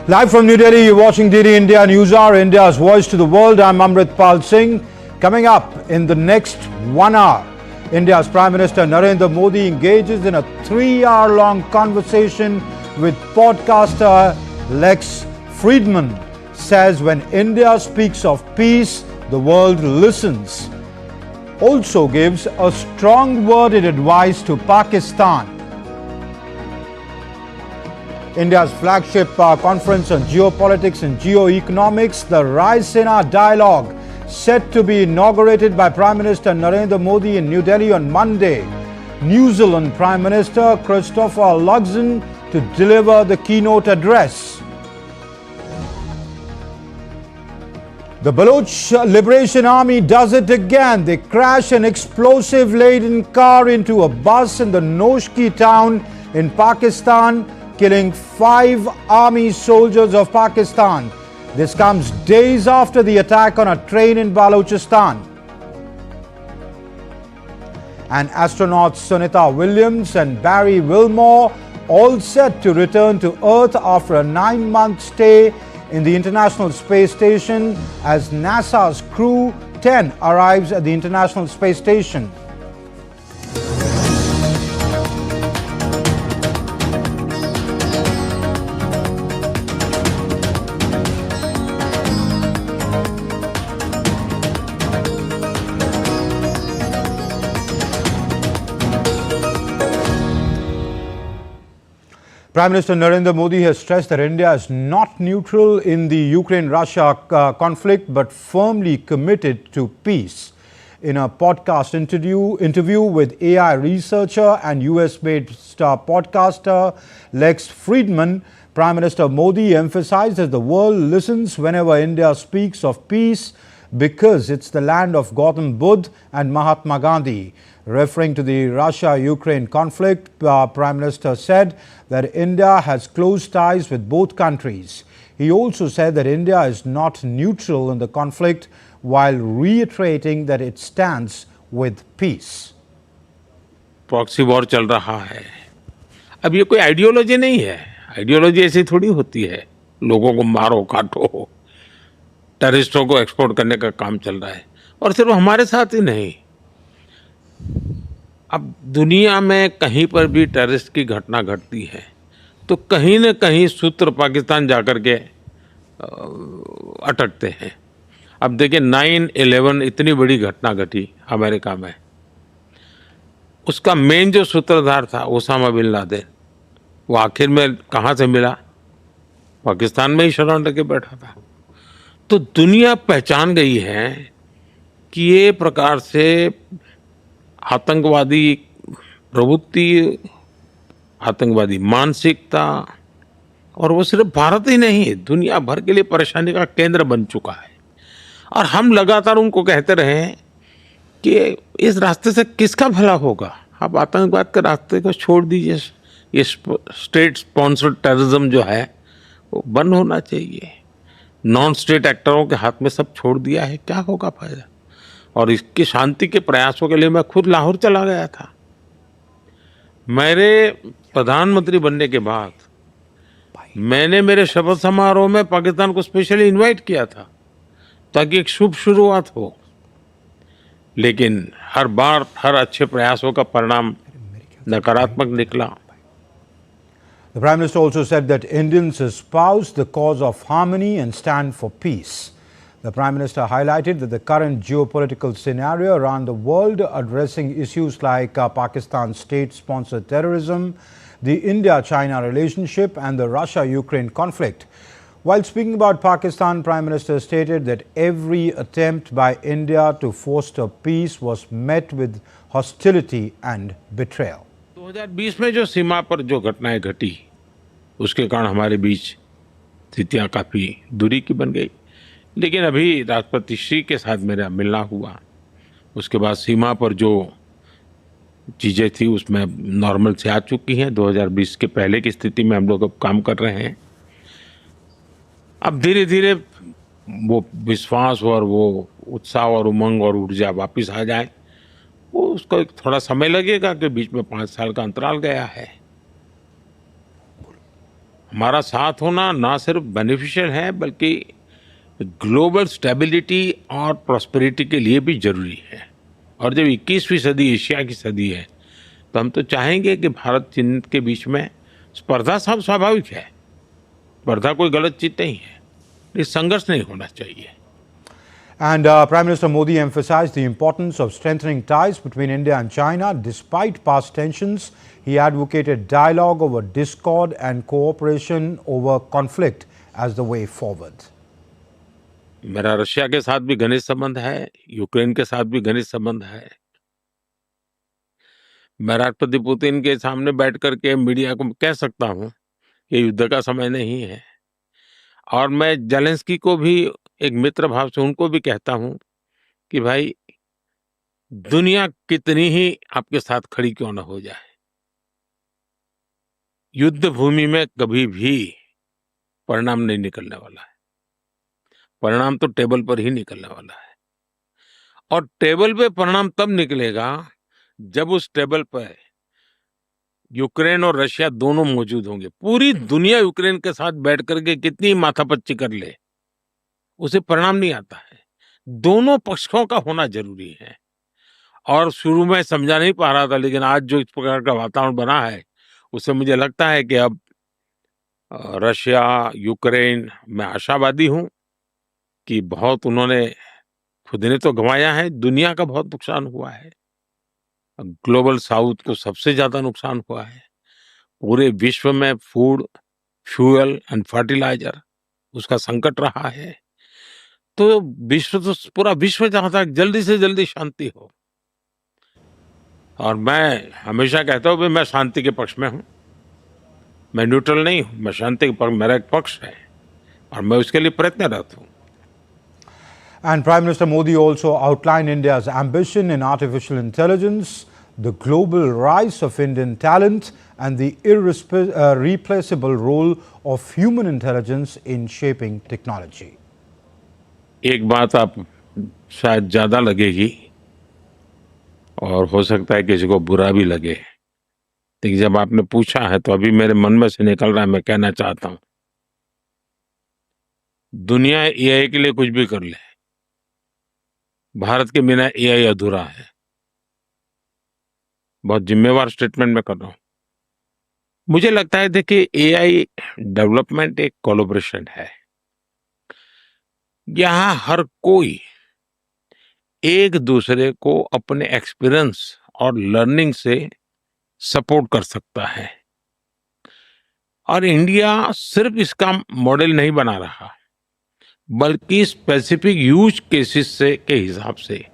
Live from New Delhi, you're watching DD India News Hour, India's voice to the world. I'm Amritpal Singh. Coming up in the next 1 hour, India's Prime Minister Narendra Modi engages in a 3-hour-long conversation with podcaster Lex Fridman. Says when India speaks of peace, the world listens. Also gives a strong worded advice to Pakistan. India's flagship conference on geopolitics and geoeconomics, the Raisina Dialogue, set to be inaugurated by Prime Minister Narendra Modi in New Delhi on Monday. New Zealand Prime Minister Christopher Luxon to deliver the keynote address. The Baloch Liberation Army does it again. They crash an explosive-laden car into a bus in the Noshki town in Pakistan, killing 5 army soldiers of Pakistan. This comes days after the attack on a train in Balochistan. And astronauts Sunita Williams and Barry Wilmore all set to return to Earth after a 9-month stay in the International Space Station as NASA's Crew 10 arrives at the International Space Station. Prime Minister Narendra Modi has stressed that India is not neutral in the Ukraine-Russia conflict but firmly committed to peace. In a podcast interview with AI researcher and US-based podcaster Lex Fridman, Prime Minister Modi emphasized that the world listens whenever India speaks of peace because it's the land of Gautam Buddha and Mahatma Gandhi. Referring to the Russia-Ukraine conflict, Prime Minister said that India has close ties with both countries. He also said that India is not neutral in the conflict while reiterating that it stands with peace. Proxy war चल रहा है. अब ये कोई ideology नहीं है. Ideology ऐसी थोड़ी होती है. लोगों को मारो काटो, टेररिस्टों को एक्सपोर्ट करने का काम चल रहा है. और सिर्फ हमारे साथ ही नहीं, अब दुनिया में कहीं पर भी टेररिस्ट की घटना घटती है तो कहीं न कहीं सूत्र पाकिस्तान जाकर के अटकते हैं. अब देखिए 9/11 इतनी बड़ी घटना घटी अमेरिका में, उसका मेन जो सूत्रधार था ओसामा बिन लादेन, वो आखिर में कहाँ से मिला? पाकिस्तान में ही शरण लेके बैठा था. तो दुनिया पहचान गई है कि ये प्रकार से आतंकवादी प्रवृत्ति, आतंकवादी मानसिकता, और वो सिर्फ भारत ही नहीं, दुनिया भर के लिए परेशानी का केंद्र बन चुका है. और हम लगातार उनको कहते रहे कि इस रास्ते से किसका भला होगा? आप आतंकवाद के रास्ते को छोड़ दीजिए. ये स्टेट स्पॉन्सर्ड टेररिज्म जो है वो बंद होना चाहिए. नॉन स्टेट एक्टरों के हाथ में सब छोड़ दिया है, क्या होगा फायदा? और इसकी शांति के प्रयासों के लिए मैं खुद लाहौर चला गया था. मेरे प्रधानमंत्री बनने के बाद मैंने मेरे शपथ समारोह में पाकिस्तान को स्पेशली इनवाइट किया था ताकि एक शुभ शुरुआत हो. लेकिन हर बार हर अच्छे प्रयासों का परिणाम नकारात्मक निकला. The Prime Minister also said that Indians espouse the cause of harmony and stand for peace. The Prime Minister highlighted that the current geopolitical scenario around the world, addressing issues like Pakistan's state-sponsored terrorism, the India-China relationship and the Russia-Ukraine conflict. While speaking about Pakistan, Prime Minister stated that every attempt by India to foster peace was met with hostility and betrayal. 2020 में जो सीमा पर जो घटनाएं घटी, उसके कारण हमारे बीच स्थितियां काफ़ी दूरी की बन गई. लेकिन अभी राष्ट्रपति श्री के साथ मेरा मिलना हुआ, उसके बाद सीमा पर जो चीज़ें थी उसमें नॉर्मल से आ चुकी हैं. 2020 के पहले की स्थिति में हम लोग अब काम कर रहे हैं. अब धीरे धीरे वो विश्वास और वो उत्साह और उमंग और ऊर्जा वापस आ जाए. वो उसको थोड़ा समय लगेगा कि बीच में 5 साल का अंतराल गया है. हमारा साथ होना ना सिर्फ बेनिफिशियल है बल्कि ग्लोबल स्टेबिलिटी और प्रॉस्पेरिटी के लिए भी जरूरी है। और जब 21वीं सदी एशिया की सदी है तो हम तो चाहेंगे कि भारत चीन के बीच में स्पर्धा सब स्वाभाविक है, स्पर्धा कोई गलत चीज नहीं है, ये संघर्ष नहीं होना चाहिए। And Prime Minister Modi emphasized the importance of strengthening ties between India and China. Despite past tensions, he advocated dialogue over discord and cooperation over conflict as the way forward. मेरा रशिया के साथ भी घनिष्ठ संबंध है, Ukraine के साथ भी घनिष्ठ संबंध है। मैं राष्ट्रपति पुतिन के सामने बैठ करके मीडिया को कह सकता हूं कि युद्ध का समय नहीं है। और मैं जेलेंस्की को भी एक मित्र भाव से उनको भी कहता हूं कि भाई दुनिया कितनी ही आपके साथ खड़ी क्यों न हो जाए, युद्ध भूमि में कभी भी परिणाम नहीं निकलने वाला है। परिणाम तो टेबल पर ही निकलने वाला है। और टेबल पे परिणाम तब निकलेगा जब उस टेबल पर यूक्रेन और रशिया दोनों मौजूद होंगे। पूरी दुनिया यूक्रेन के साथ बैठ करके कितनी माथापच्ची कर ले, उसे परिणाम नहीं आता है। दोनों पक्षों का होना जरूरी है। और शुरू में समझा नहीं पा रहा था, लेकिन आज जो इस प्रकार का वातावरण बना है उससे मुझे लगता है कि अब रशिया यूक्रेन, मैं आशावादी हूं कि बहुत उन्होंने खुद ने तो गंवाया है, दुनिया का बहुत नुकसान हुआ है। ग्लोबल साउथ को सबसे ज्यादा नुकसान हुआ है। पूरे विश्व में फूड, फ्यूल एंड फर्टिलाइजर उसका संकट रहा है। तो पूरा विश्व चाहता है जल्दी से जल्दी शांति हो। और मैं हमेशा कहता हूं कि मैं शांति के पक्ष में हूं, मैं न्यूट्रल नहीं हूं, मैं शांति के पक्ष, मेरा एक पक्ष है और मैं उसके लिए प्रयत्नरत हूं। And Prime Minister Modi also outlined India's ambition in artificial intelligence, the global rise of Indian talent and the irreplaceable role of human intelligence in shaping technology. एक बात आप शायद ज्यादा लगेगी और हो सकता है किसी को बुरा भी लगे, लेकिन जब आपने पूछा है तो अभी मेरे मन में से निकल रहा है, मैं कहना चाहता हूं। दुनिया एआई के लिए कुछ भी कर ले, भारत के बिना एआई अधूरा है। बहुत जिम्मेवार स्टेटमेंट में कर रहा हूं। मुझे लगता है देखिए, एआई डेवलपमेंट एक कोलैबोरेशन है। यहां हर कोई एक दूसरे को अपने एक्सपीरियंस और लर्निंग से सपोर्ट कर सकता है। और इंडिया सिर्फ इसका मॉडल नहीं बना रहा, बल्कि स्पेसिफिक यूज केसेस से के हिसाब से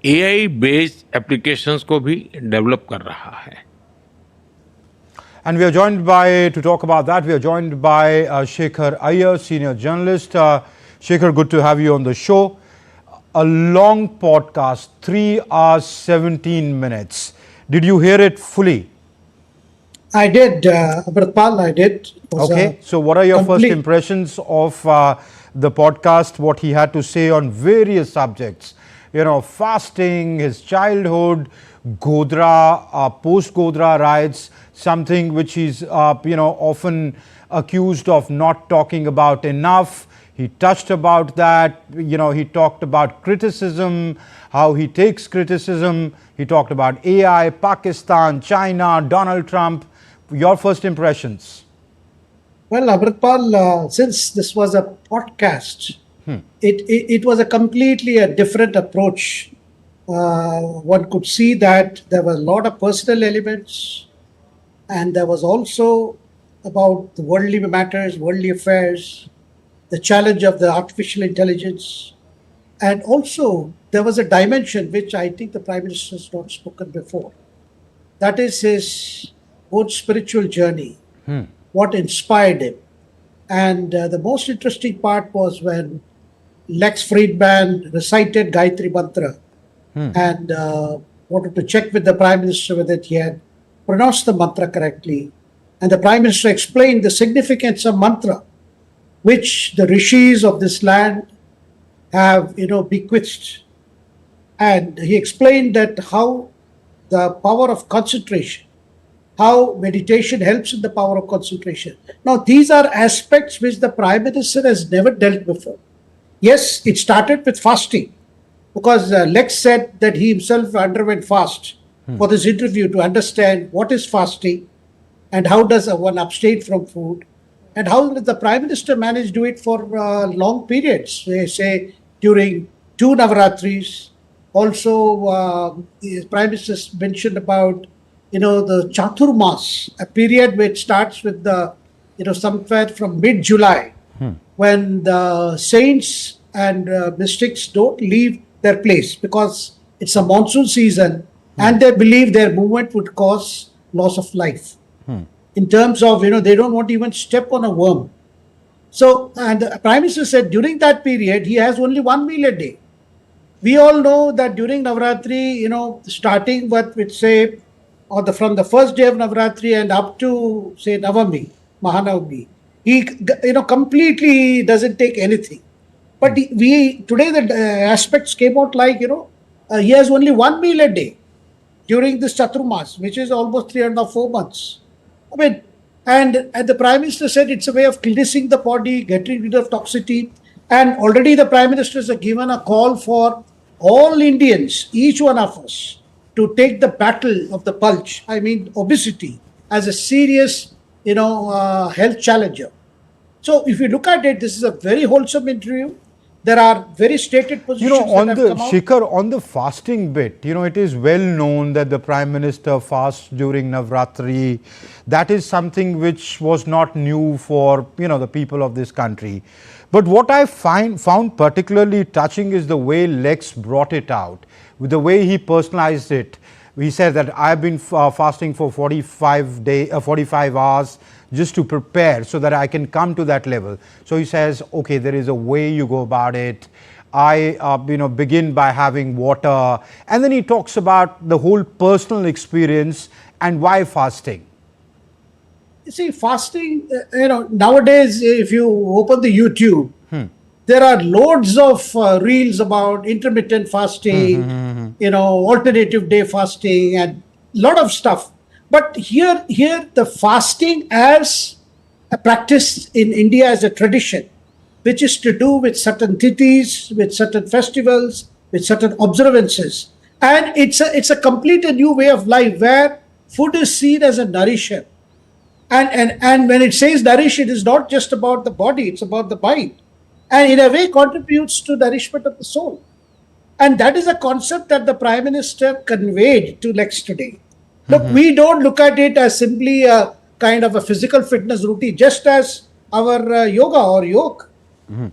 एआई बेस्ड एप्लीकेशंस को भी डेवलप कर रहा है। And we are joined by, to talk about that, we are joined by Shekhar Iyer, senior journalist. Shekhar, good to have you on the show. A long podcast, 3 hours, 17 minutes. Did you hear it fully? I did, Amritpal, I did. Okay, so what are your first impressions of the podcast, what he had to say on various subjects? You know, fasting, his childhood, Godhra, post-Godhra riots, something which he's, often accused of not talking about enough. He touched about that. He talked about criticism, how he takes criticism. He talked about AI, Pakistan, China, Donald Trump. Your first impressions? Well, Amritpal, since this was a podcast, it was a completely different approach. One could see that there were a lot of personal elements, and there was also about the worldly matters, worldly affairs, the challenge of the artificial intelligence, and also there was a dimension which I think the Prime Minister has not spoken before. That is his own spiritual journey, what inspired him. And the most interesting part was when Lex Fridman recited Gayatri Mantra and wanted to check with the Prime Minister whether he had pronounced the mantra correctly. And the Prime Minister explained the significance of mantra, which the rishis of this land have, bequeathed. And he explained that how the power of concentration how meditation helps in the power of concentration. Now, these are aspects which the Prime Minister has never dealt before. Yes, it started with fasting, because Lex said that he himself underwent fast for this interview to understand what is fasting and how does one abstain from food, and how did the Prime Minister manage to do it for long periods, say during 2 Navaratris. Also, the Prime Minister mentioned about the Chaturmas, a period which starts with the somewhere from mid-July, when the saints and mystics don't leave their place because it's a monsoon season, and they believe their movement would cause loss of life. In terms of, they don't want to even step on a worm. So, and the Prime Minister said during that period, he has only one meal a day. We all know that during Navaratri, starting with say, from the first day of Navaratri and up to say Navami, Mahanavami, he completely doesn't take anything. But today the aspects came out like he has only one meal a day during this Chaturmas, which is almost 3.5-4 months. I mean, and the Prime Minister said it's a way of cleansing the body, getting rid of toxicity. And already the Prime Minister has given a call for all Indians, each one of us, to take the battle of the bulge, obesity, as a serious, health challenger. So if you look at it, this is a very wholesome interview. There are very stated positions. On the Shikhar, on the fasting bit, it is well known that the Prime Minister fasts during Navratri. That is something which was not new for the people of this country. But what I found particularly touching is the way Lex brought it out, with the way he personalized it. He said that I've been fasting for 45 hours just to prepare so that I can come to that level. So he says, okay, there is a way you go about it. I begin by having water, and then he talks about the whole personal experience and why fasting. You see, fasting, nowadays, if you open the YouTube, there are loads of reels about intermittent fasting, alternative day fasting, and a lot of stuff. But here the fasting as a practice in India as a tradition, which is to do with certain tithis, with certain festivals, with certain observances. And it's a complete new way of life where food is seen as a nourisher. And when it says nourish, it is not just about the body, it's about the mind. And in a way contributes to nourishment of the soul. And that is a concept that the Prime Minister conveyed to Lex today. Look, we don't look at it as simply a kind of a physical fitness routine, just as our yoga or yoga.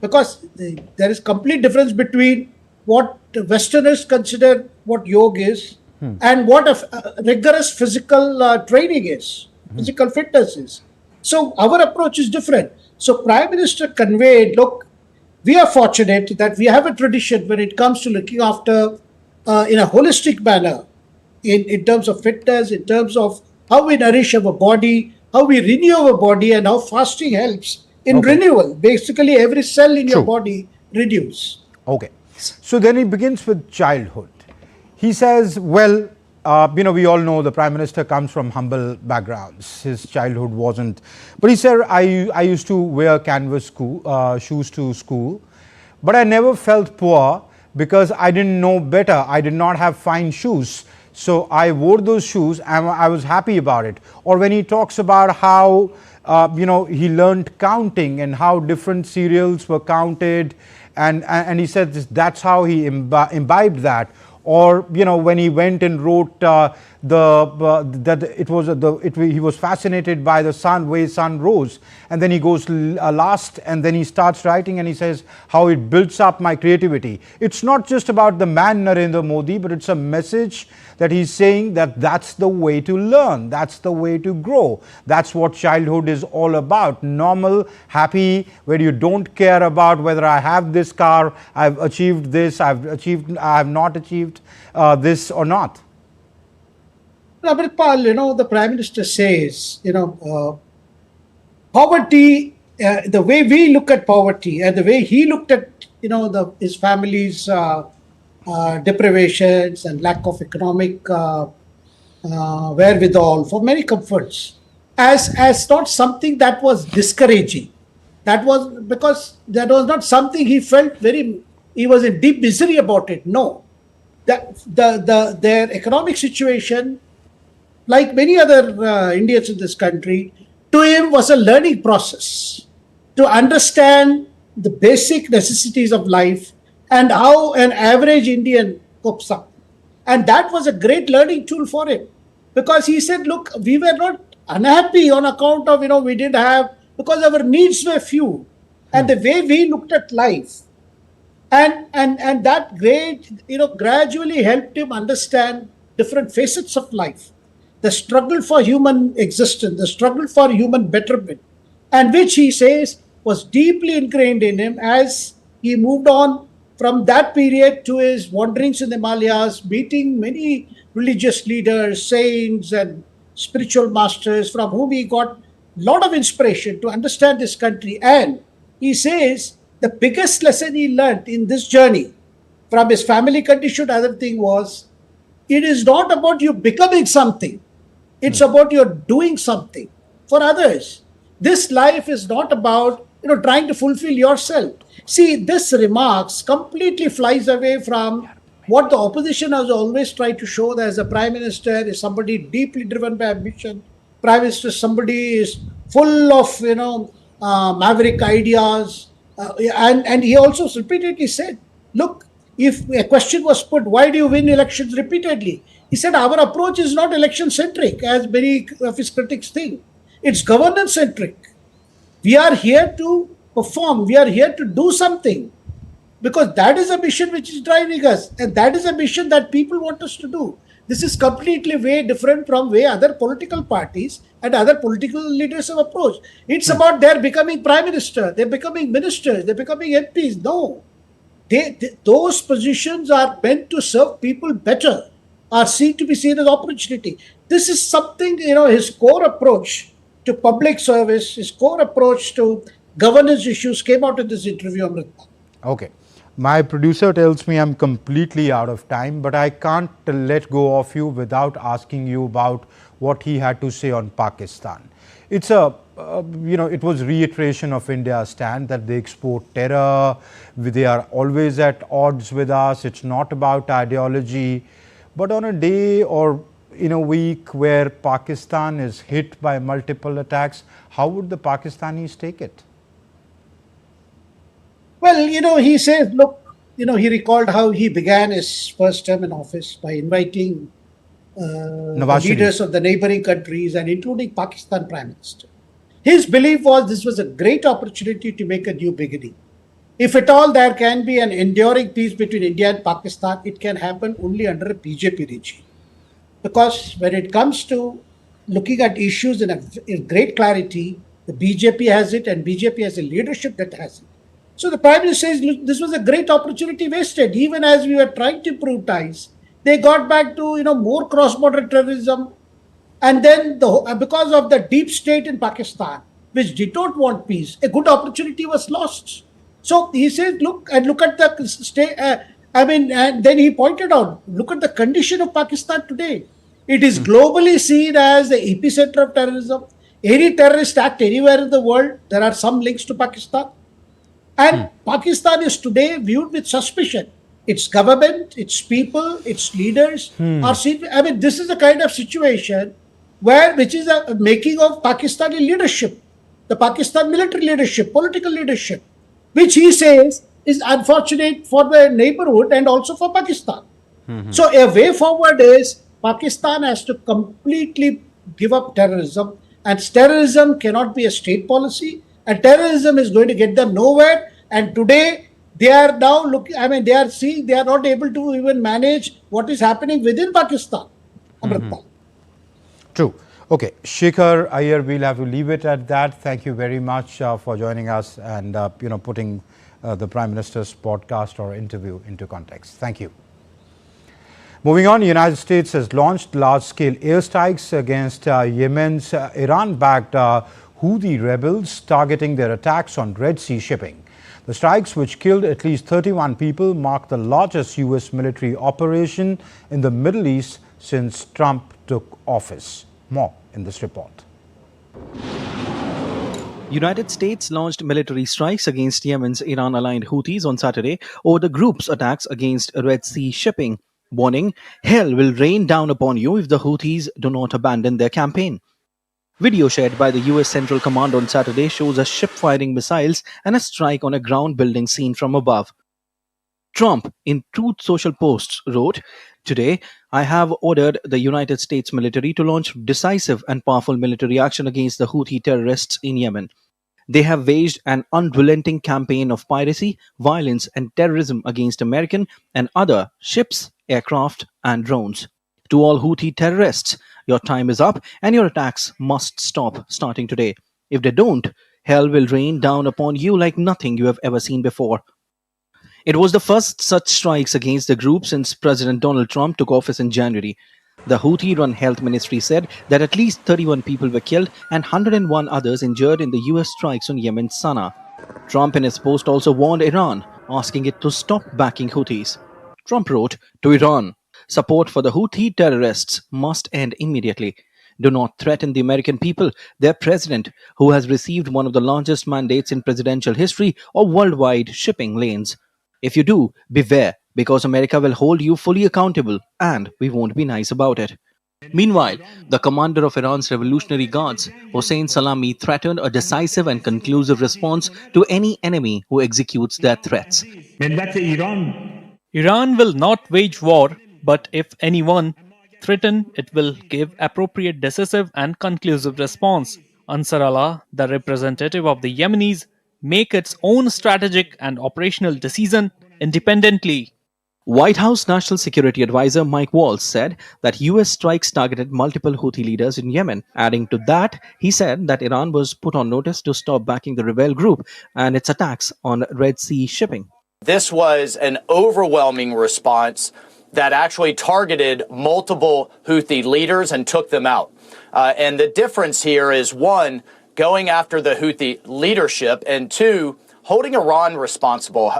Because there is complete difference between what Westerners consider what yoga is and what a rigorous physical training is, physical fitness is. So our approach is different. So Prime Minister conveyed, look, we are fortunate that we have a tradition when it comes to looking after in a holistic manner, in terms of fitness, in terms of how we nourish our body, how we renew our body, and how fasting helps in renewal. Basically, every cell in your body renews. Okay. So then he begins with childhood. He says, well, we all know the Prime Minister comes from humble backgrounds. His childhood wasn't. But he said, I used to wear canvas shoes to school, but I never felt poor because I didn't know better. I did not have fine shoes. So I wore those shoes and I was happy about it. Or when he talks about how, he learned counting and how different cereals were counted. And he said that's how he imbibed that. Or when he went and wrote he was fascinated by the way sun rose, and then he goes last, and then he starts writing and he says how it builds up my creativity. It's not just about the man Narendra Modi, but it's a message that he's saying that that's the way to learn, that's the way to grow, that's what childhood is all about. Normal, happy, where you don't care about whether I have this car, I've achieved this, I have not achieved this or not. Amritpal, the Prime Minister says, poverty, the way we look at poverty and the way he looked at, his family's deprivations and lack of economic wherewithal, for many comforts, as not something that was discouraging. That was because that was not something he felt he was in deep misery about it. No. Their economic situation, like many other Indians in this country, to him was a learning process to understand the basic necessities of life and how an average Indian copes up. And that was a great learning tool for him, because he said, look, we were not unhappy on account of, we didn't have, because our needs were few. And the way we looked at life, and that gradually helped him understand different facets of life, the struggle for human existence, the struggle for human betterment, and which he says was deeply ingrained in him as he moved on from that period to his wanderings in the Himalayas, meeting many religious leaders, saints, and spiritual masters from whom he got a lot of inspiration to understand this country. And he says the biggest lesson he learned in this journey from his family condition, other thing was, it is not about you becoming something. It's about you doing something for others. This life is not about, trying to fulfill yourself. See, this remarks completely flies away from what the opposition has always tried to show, that as a prime minister is somebody deeply driven by ambition. Prime minister, somebody is full of, maverick ideas. And he also repeatedly said, look, if a question was put, why do you win elections repeatedly? He said, our approach is not election-centric, as many of his critics think. It's governance-centric. We are here to perform. We are here to do something. Because that is a mission which is driving us. And that is a mission that people want us to do. This is completely way different from way other political parties and other political leaders have approached. It's about their becoming prime minister, they're becoming ministers, they're becoming MPs. No. Those positions are meant to serve people better, are seen to be seen as opportunity. This is something, his core approach to public service, his core approach to governance issues came out in this interview, Amrita. Okay. My producer tells me I'm completely out of time, but I can't let go of you without asking you about what he had to say on Pakistan. It's it was reiteration of India's stand that they export terror, they are always at odds with us, it's not about ideology. But on a day or in a week where Pakistan is hit by multiple attacks, how would the Pakistanis take it? Well, he says, look, he recalled how he began his first term in office by inviting the leaders of the neighboring countries and including Pakistan Prime Minister. His belief was this was a great opportunity to make a new beginning. If at all there can be an enduring peace between India and Pakistan, it can happen only under a BJP regime. Because when it comes to looking at issues in great clarity, the BJP has it and BJP has a leadership that has it. So the Prime Minister says, look, this was a great opportunity wasted. Even as we were trying to improve ties, they got back to, more cross-border terrorism. And then because of the deep state in Pakistan, which did not want peace, a good opportunity was lost. So he says, look at the state. And then he pointed out, look at the condition of Pakistan today. It is globally seen as the epicenter of terrorism. Any terrorist act anywhere in the world, there are some links to Pakistan. And Pakistan is today viewed with suspicion. Its government, its people, its leaders are seen. This is the kind of situation which is a making of Pakistani leadership, the Pakistan military leadership, political leadership, which he says is unfortunate for the neighborhood and also for Pakistan. So a way forward is Pakistan has to completely give up terrorism, and terrorism cannot be a state policy. And terrorism is going to get them nowhere. And today, they are now looking, they are seeing they are not able to even manage what is happening within Pakistan. True. Okay, Shekhar Iyer, we'll have to leave it at that. Thank you very much for joining us and putting the Prime Minister's podcast or interview into context. Thank you. Moving on, the United States has launched large-scale airstrikes against Yemen's Iran-backed Houthi rebels, targeting their attacks on Red Sea shipping. The strikes, which killed at least 31 people, mark the largest U.S. military operation in the Middle East since Trump took office. More in this report. United States launched military strikes against Yemen's Iran-aligned Houthis on Saturday over the group's attacks against Red Sea shipping, warning, "Hell will rain down upon you if the Houthis do not abandon their campaign." Video shared by the US Central Command on Saturday shows a ship firing missiles and a strike on a ground building seen from above. Trump, in Truth Social posts, wrote, "Today, I have ordered the United States military to launch decisive and powerful military action against the Houthi terrorists in Yemen. They have waged an unrelenting campaign of piracy, violence, and terrorism against American and other ships, aircraft, and drones. To all Houthi terrorists, your time is up and your attacks must stop starting today. If they don't, hell will rain down upon you like nothing you have ever seen before." It was the first such strikes against the group since President Donald Trump took office in January. The Houthi-run health ministry said that at least 31 people were killed and 101 others injured in the US strikes on Yemen's Sana'a. Trump in his post also warned Iran, asking it to stop backing Houthis. Trump wrote to Iran, "Support for the Houthi terrorists must end immediately. Do not threaten the American people, their president, who has received one of the largest mandates in presidential history or worldwide shipping lanes. If you do, beware, because America will hold you fully accountable and we won't be nice about it." Meanwhile, the commander of Iran's Revolutionary Guards, Hossein Salami, threatened a decisive and conclusive response to any enemy who executes their threats. Iran will not wage war, but if anyone threaten, it will give appropriate, decisive, and conclusive response. Ansar Allah, the representative of the Yemenis, make its own strategic and operational decision independently. White House National Security Advisor Mike Waltz said that US strikes targeted multiple Houthi leaders in Yemen. Adding to that, he said that Iran was put on notice to stop backing the rebel group and its attacks on Red Sea shipping. This was an overwhelming response that actually targeted multiple Houthi leaders and took them out. And the difference here is, one, going after the Houthi leadership, and two, holding Iran responsible.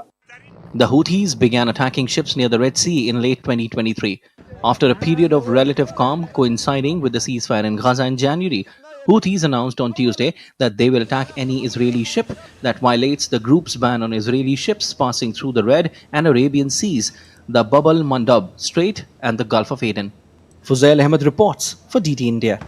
The Houthis began attacking ships near the Red Sea in late 2023. After a period of relative calm coinciding with the ceasefire in Gaza in January, Houthis announced on Tuesday that they will attack any Israeli ship that violates the group's ban on Israeli ships passing through the Red and Arabian Seas, the Bab al-Mandab Strait, and the Gulf of Aden. Fuzail Ahmed reports for DT India.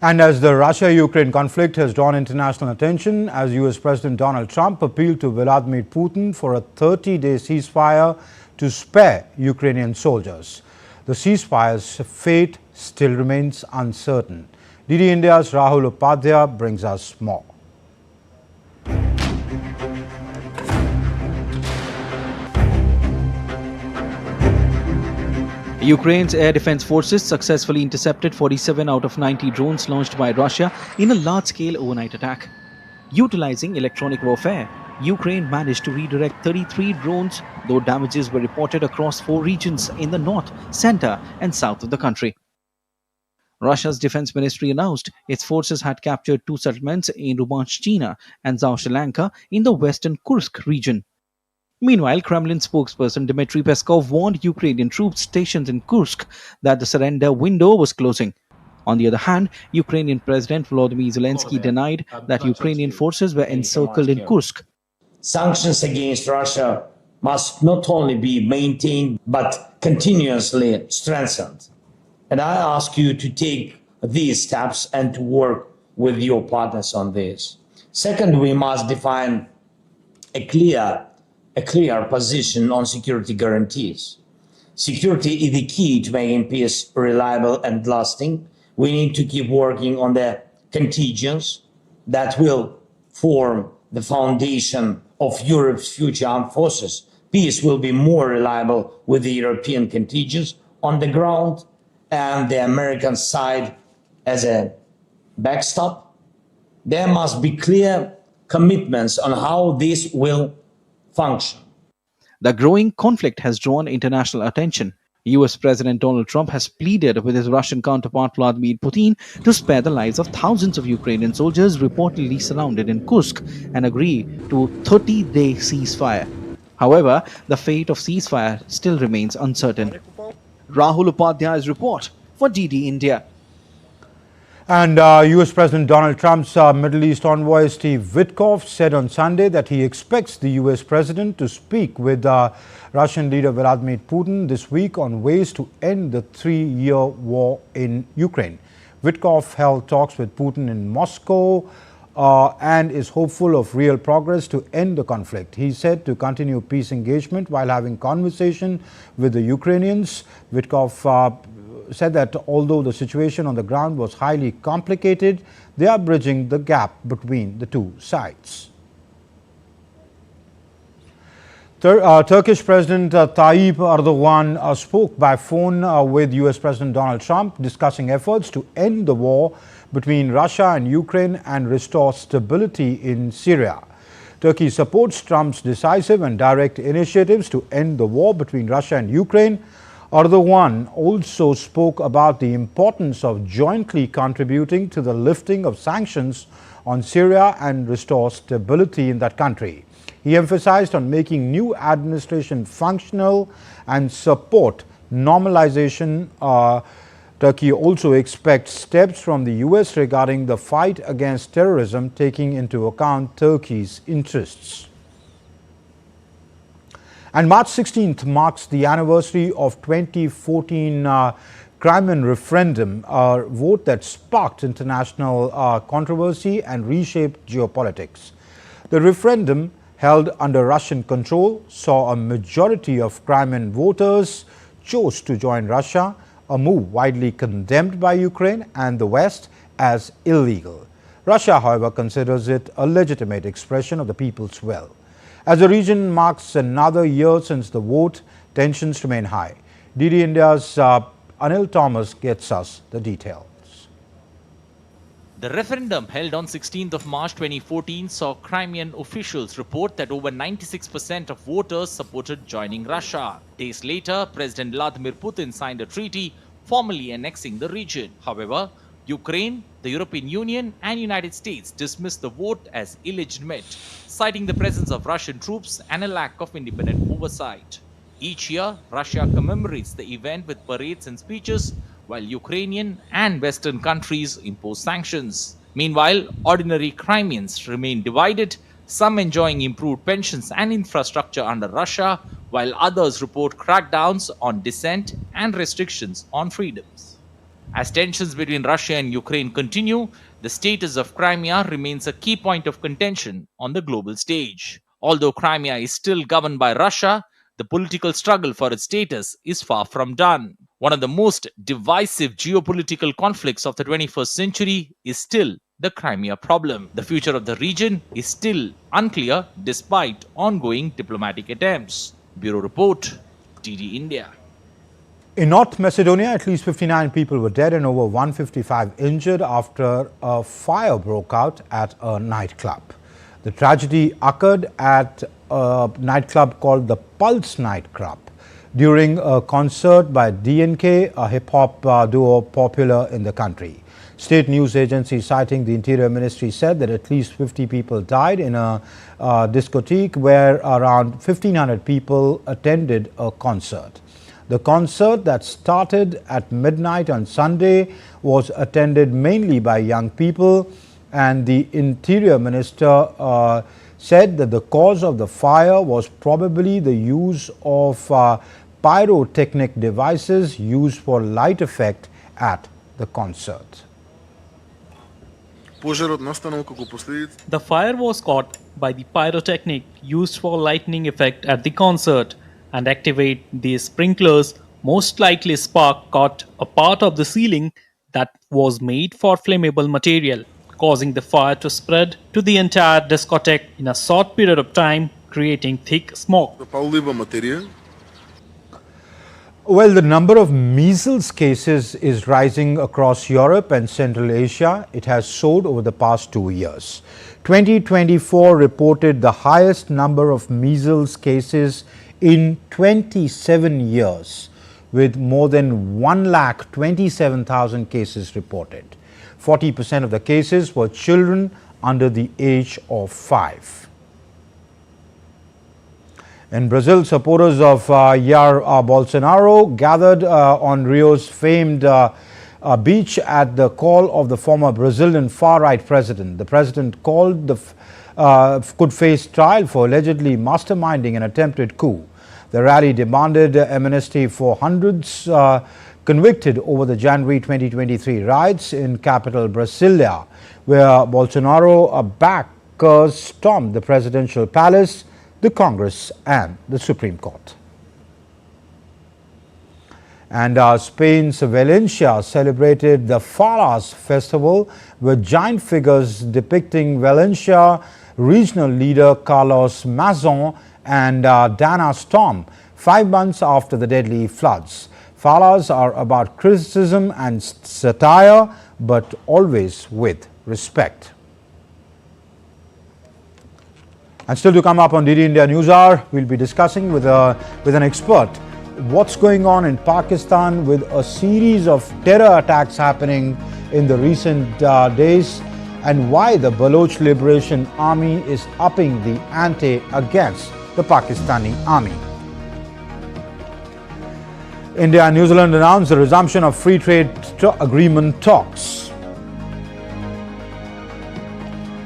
And as the Russia-Ukraine conflict has drawn international attention, as US President Donald Trump appealed to Vladimir Putin for a 30-day ceasefire to spare Ukrainian soldiers. The ceasefire's fate still remains uncertain. DD India's Rahul Upadhyaya brings us more. Ukraine's air defense forces successfully intercepted 47 out of 90 drones launched by Russia in a large-scale overnight attack. Utilizing electronic warfare, Ukraine managed to redirect 33 drones, though damages were reported across 4 regions in the north, center, and south of the country. Russia's defense ministry announced its forces had captured 2 settlements in Lubyanka and Zaoshelanka in the western Kursk region. Meanwhile, Kremlin spokesperson Dmitry Peskov warned Ukrainian troops stationed in Kursk that the surrender window was closing. On the other hand, Ukrainian President Volodymyr Zelensky denied that Ukrainian forces were encircled in Kursk. Sanctions against Russia must not only be maintained but continuously strengthened. And I ask you to take these steps and to work with your partners on this. Second, we must define a clear position on security guarantees. Security is the key to making peace reliable and lasting. We need to keep working on the contingents that will form the foundation of Europe's future armed forces. Peace will be more reliable with the European contingents on the ground and the American side as a backstop. There must be clear commitments on how this will function. The growing conflict has drawn international attention. US President Donald Trump has pleaded with his Russian counterpart Vladimir Putin to spare the lives of thousands of Ukrainian soldiers reportedly surrounded in Kursk and agree to a 30-day ceasefire. However, the fate of ceasefire still remains uncertain. Rahul Upadhyay's report for DD India. And US President Donald Trump's Middle East envoy Steve Witkoff said on Sunday that he expects the US President to speak with Russian leader Vladimir Putin this week on ways to end the three-year war in Ukraine. Witkoff held talks with Putin in Moscow and is hopeful of real progress to end the conflict. He said to continue peace engagement while having conversation with the Ukrainians. Witkoff said that although the situation on the ground was highly complicated, they are bridging the gap between the two sides. Turkish President Tayyip Erdogan spoke by phone with US President Donald Trump, discussing efforts to end the war between Russia and Ukraine and restore stability in Syria. Turkey supports Trump's decisive and direct initiatives to end the war between Russia and Ukraine. Erdogan also spoke about the importance of jointly contributing to the lifting of sanctions on Syria and restore stability in that country. He emphasized on making new administration functional and support normalization. Turkey also expects steps from the US regarding the fight against terrorism, taking into account Turkey's interests. And March 16th marks the anniversary of 2014 Crimean referendum, a vote that sparked international controversy and reshaped geopolitics. The referendum, held under Russian control, saw a majority of Crimean voters chose to join Russia, a move widely condemned by Ukraine and the West as illegal. Russia, however, considers it a legitimate expression of the people's will. As the region marks another year since the vote, tensions remain high. DD India's Anil Thomas gets us the details. The referendum held on 16th of March 2014 saw Crimean officials report that over 96% of voters supported joining Russia. Days later, President Vladimir Putin signed a treaty formally annexing the region. However, Ukraine, the European Union and United States dismissed the vote as illegitimate, citing the presence of Russian troops and a lack of independent oversight. Each year, Russia commemorates the event with parades and speeches, while Ukrainian and Western countries impose sanctions. Meanwhile, ordinary Crimeans remain divided, some enjoying improved pensions and infrastructure under Russia, while others report crackdowns on dissent and restrictions on freedoms. As tensions between Russia and Ukraine continue, the status of Crimea remains a key point of contention on the global stage. Although Crimea is still governed by Russia, the political struggle for its status is far from done. One of the most divisive geopolitical conflicts of the 21st century is still the Crimea problem. The future of the region is still unclear despite ongoing diplomatic attempts. Bureau Report, DD India. In North Macedonia, at least 59 people were dead and over 155 injured after a fire broke out at a nightclub. The tragedy occurred at a nightclub called the Pulse Nightclub during a concert by DNK, a hip-hop duo popular in the country. State news agency citing the Interior Ministry said that at least 50 people died in a discotheque where around 1,500 people attended a concert. The concert that started at midnight on Sunday was attended mainly by young people, and the Interior Minister said that the cause of the fire was probably the use of pyrotechnic devices used for light effect at the concert. The fire was caught by the pyrotechnic used for lightning effect at the concert, and activate the sprinklers. Most likely spark caught a part of the ceiling that was made for flammable material, causing the fire to spread to the entire discotheque in a short period of time, creating thick smoke. Well, the number of measles cases is rising across Europe and Central Asia. It has soared over the past 2 years. 2024 reported the highest number of measles cases in 27 years, with more than 1,27,000 cases reported. 40% of the cases were children under the age of 5. In Brazil, supporters of Jair Bolsonaro gathered on Rio's famed beach at the call of the former Brazilian far-right president. The president could face trial for allegedly masterminding an attempted coup. The rally demanded amnesty for hundreds convicted over the January 2023 riots in capital Brasilia, where Bolsonaro backers stormed the presidential palace, the Congress and the Supreme Court. And Spain's Valencia celebrated the Falas festival with giant figures depicting Valencia regional leader Carlos Mazón and Dana Storm 5 months after the deadly floods. Falas are about criticism and satire, but always with respect. And still to come up on DD India News Hour, we'll be discussing with an expert what's going on in Pakistan with a series of terror attacks happening in the recent days, and why the Baloch Liberation Army is upping the ante against the Pakistani army. India and New Zealand announced the resumption of free trade agreement talks.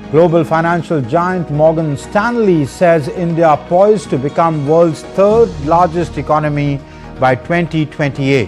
Global financial giant Morgan Stanley says India poised to become world's third largest economy by 2028.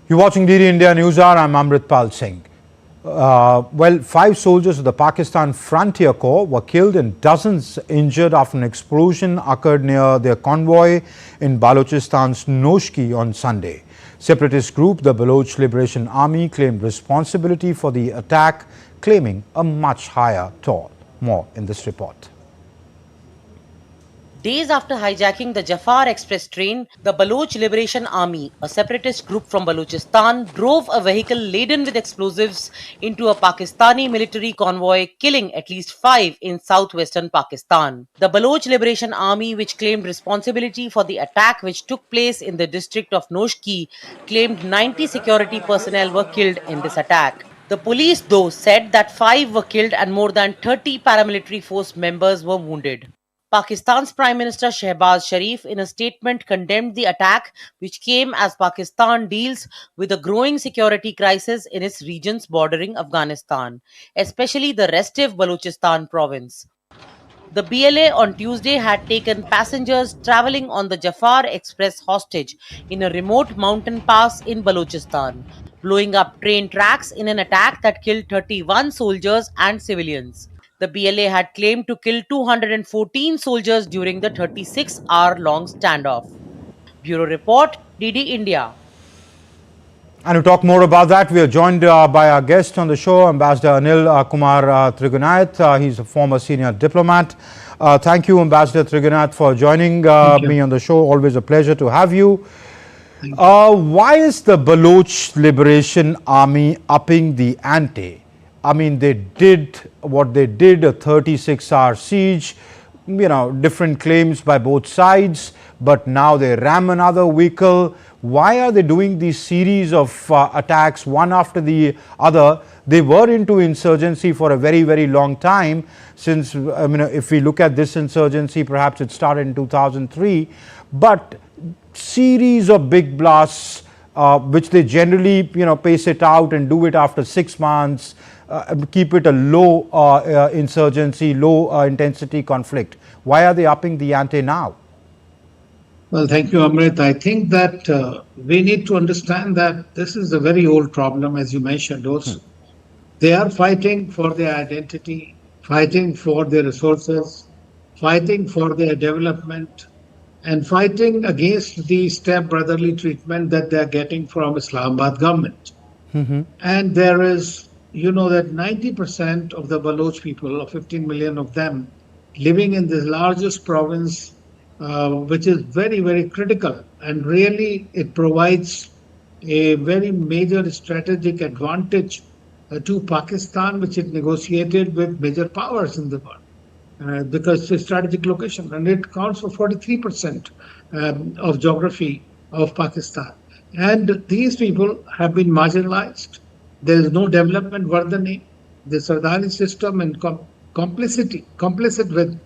You're watching DD India News Hour. I'm Amritpal Singh. 5 soldiers of the Pakistan Frontier Corps were killed and dozens injured after an explosion occurred near their convoy in Balochistan's Noshki on Sunday. Separatist group, the Baloch Liberation Army, claimed responsibility for the attack, claiming a much higher toll. More in this report. Days after hijacking the Jafar Express train, the Baloch Liberation Army, a separatist group from Balochistan, drove a vehicle laden with explosives into a Pakistani military convoy, killing at least 5 in southwestern Pakistan. The Baloch Liberation Army, which claimed responsibility for the attack which took place in the district of Noshki, claimed 90 security personnel were killed in this attack. The police, though, said that 5 were killed and more than 30 paramilitary force members were wounded. Pakistan's Prime Minister Shehbaz Sharif, in a statement, condemned the attack, which came as Pakistan deals with a growing security crisis in its regions bordering Afghanistan, especially the restive Balochistan province. The BLA on Tuesday had taken passengers traveling on the Jafar Express hostage in a remote mountain pass in Balochistan, blowing up train tracks in an attack that killed 31 soldiers and civilians. The BLA had claimed to kill 214 soldiers during the 36-hour-long standoff. Bureau Report, DD India. And to talk more about that, we are joined by our guest on the show, Ambassador Anil Kumar Trigunayat. He's a former senior diplomat. Thank you, Ambassador Trigunayat, for joining me on the show. Always a pleasure to have you. Why is the Baloch Liberation Army upping the ante? I mean, they did what they did, a 36-hour siege, different claims by both sides, but now they ram another vehicle. Why are they doing these series of attacks one after the other? They were into insurgency for a very, very long time. Since, if we look at this insurgency, perhaps it started in 2003, but series of big blasts, which they generally, pace it out and do it after 6 months, keep it a low insurgency, low intensity conflict. Why are they upping the ante now? Well, thank you, Amrit. I think that we need to understand that this is a very old problem, as you mentioned also. They are fighting for their identity. fighting for their resources, fighting for their development, and fighting against the step-brotherly treatment that they're getting from Islamabad government. And there is, that 90% of the Baloch people, or 15 million of them, living in the largest province, which is very, very critical. And really, it provides a very major strategic advantage to Pakistan, which it negotiated with major powers in the world. Because it's a strategic location, and it accounts for 43% of geography of Pakistan. And these people have been marginalized. There is no development worth the name. The Sardari system and complicit with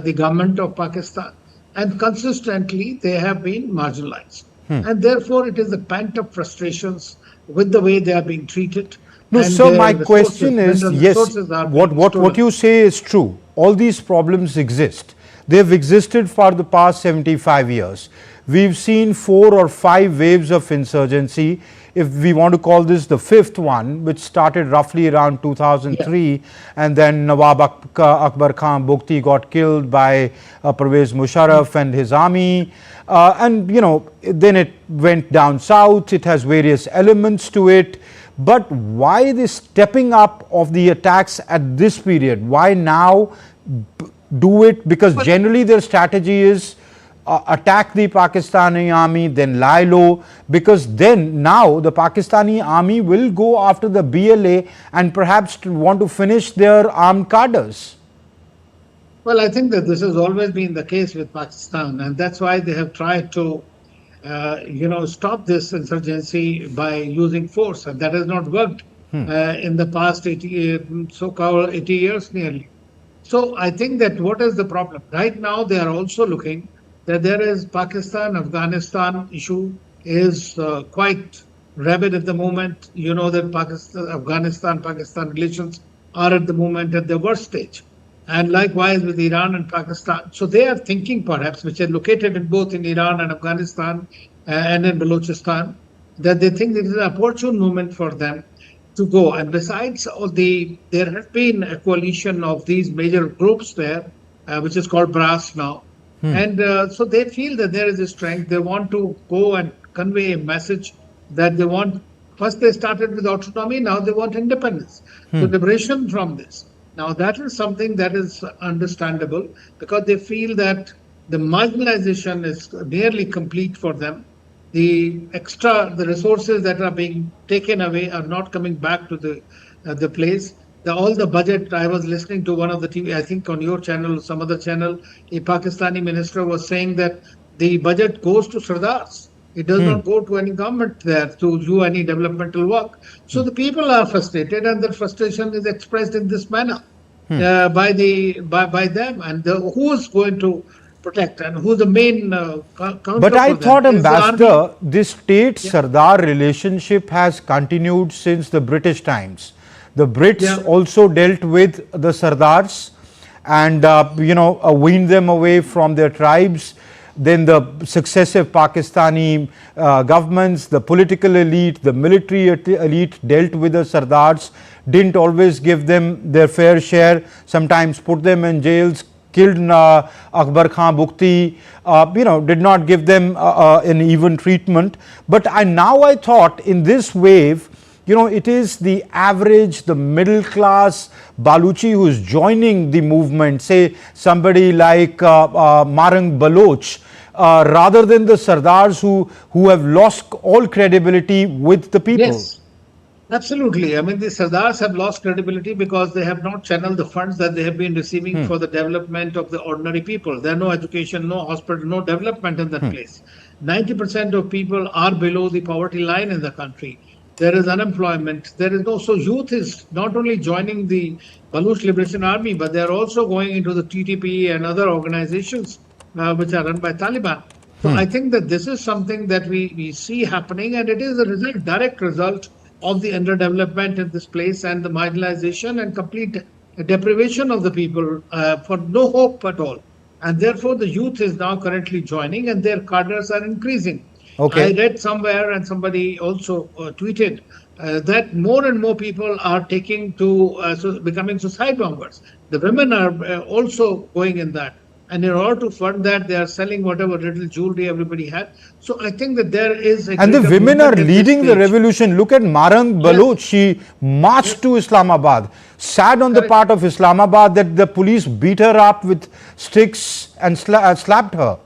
the government of Pakistan, and consistently they have been marginalized. And therefore, it is the pent-up frustrations with the way they are being treated. No, And so their my question is, resources- yes, resources are being what stolen. you say is true. All these problems exist. They have existed for the past 75 years. We've seen 4 or 5 waves of insurgency. If we want to call this the 5th one, which started roughly around 2003, and then Nawab Akbar Khan Bugti got killed by Pervez Musharraf and his army. And, then it went down south. It has various elements to it. But why this stepping up of the attacks at this period? Why now do it? Because generally their strategy is attack the Pakistani army, then lie low, because then now the Pakistani army will go after the BLA and perhaps want to finish their armed cadres. Well, I think that this has always been the case with Pakistan, and that's why they have tried to, stop this insurgency by using force, and that has not worked in the past so-called 80 years nearly. So I think that what is the problem? Right now, they are also looking that there is Pakistan-Afghanistan issue is quite rabid at the moment. You know that Afghanistan-Pakistan relations are at the moment at the worst stage. And likewise with Iran and Pakistan. So they are thinking perhaps, which are located in both in Iran and Afghanistan and in Balochistan, that they think it is an opportune moment for them to go. And besides there has been a coalition of these major groups there, which is called BRAS now. And so they feel that there is a strength. They want to go and convey a message that they want. First they started with autonomy, now they want independence, so liberation from this. Now that is something that is understandable because they feel that the marginalization is nearly complete for them. The resources that are being taken away are not coming back to the place. All the budget, I was listening to one of the TV, I think on your channel, some other channel, a Pakistani minister was saying that the budget goes to Sardars. It does not go to any government there to do any developmental work. So the people are frustrated, and the frustration is expressed in this manner by them. And who is going to protect and who's the main counter? But I for thought, them? Is the army. Ambassador, this state-Sardar relationship has continued since the British times. The Brits also dealt with the Sardars and, weaned them away from their tribes. Then the successive Pakistani governments, the political elite, the military elite dealt with the Sardars, didn't always give them their fair share, sometimes put them in jails, killed Akbar Khan Bugti, did not give them an even treatment. But now I thought in this wave, it is the average, the middle class Baluchi who is joining the movement, say somebody like Marang Baloch, rather than the Sardars who have lost all credibility with the people. Yes, absolutely. I mean, the Sardars have lost credibility because they have not channeled the funds that they have been receiving for the development of the ordinary people. There are no education, no hospital, no development in that place. 90% of people are below the poverty line in the country. There is unemployment. There is so youth is not only joining the Baloch Liberation Army, but they are also going into the TTP and other organizations which are run by Taliban. So I think that this is something that we see happening, and it is a direct result of the underdevelopment in this place and the marginalization and complete deprivation of the people for no hope at all. And therefore, the youth is now currently joining, and their cadres are increasing. Okay. I read somewhere, and somebody also tweeted that more and more people are taking to becoming suicide bombers. The women are also going in that. And in order to fund that, they are selling whatever little jewelry everybody had. So I think that there is a And the greater women are movement at this leading the stage. revolution. Look at Marang Baloch. She marched to Islamabad. Sad on the Correct. part of Islamabad that the police beat her up with sticks and slapped her.